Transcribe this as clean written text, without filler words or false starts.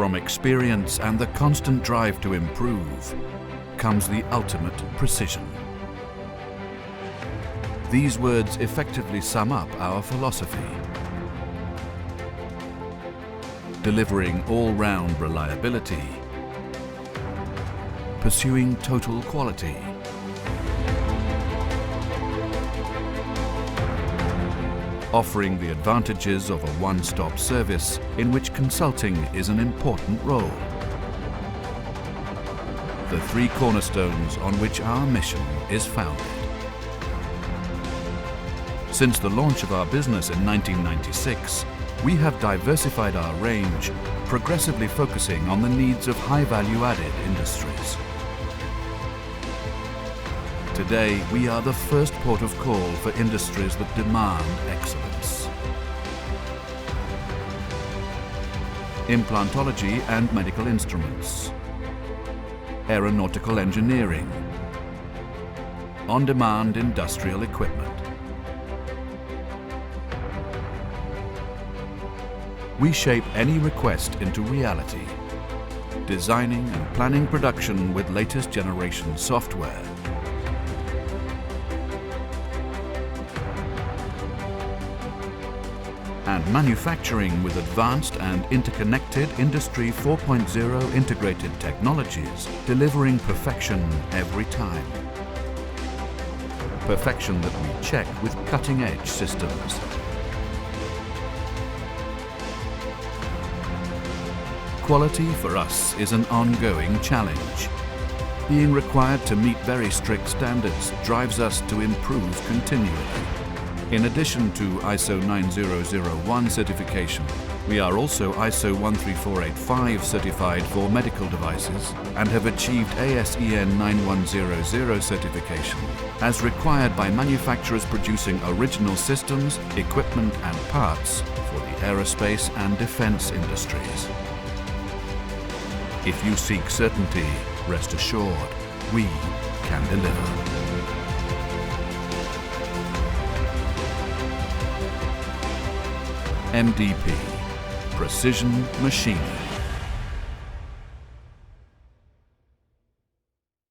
From experience and the constant drive to improve comes the ultimate precision. These words effectively sum up our philosophy. Delivering all-round reliability, pursuing total quality, offering the advantages of a one-stop service in which consulting is an important role. The three cornerstones on which our mission is founded. Since the launch of our business in 1996, we have diversified our range, progressively focusing on the needs of high-value-added industries. Today, we are the first port of call for industries that demand excellence. Implantology and medical instruments, aeronautical engineering, on-demand industrial equipment. We shape any request into reality, designing and planning production with latest generation software. And manufacturing with advanced and interconnected Industry 4.0 integrated technologies, delivering perfection every time. Perfection that we check with cutting-edge systems. Quality for us is an ongoing challenge. Being required to meet very strict standards drives us to improve continually. In addition to ISO 9001 certification, we are also ISO 13485 certified for medical devices and have achieved ASEN 9100 certification, as required by manufacturers producing original systems, equipment and parts for the aerospace and defense industries. If you seek certainty, rest assured, we can deliver. MDP, Precision Machining.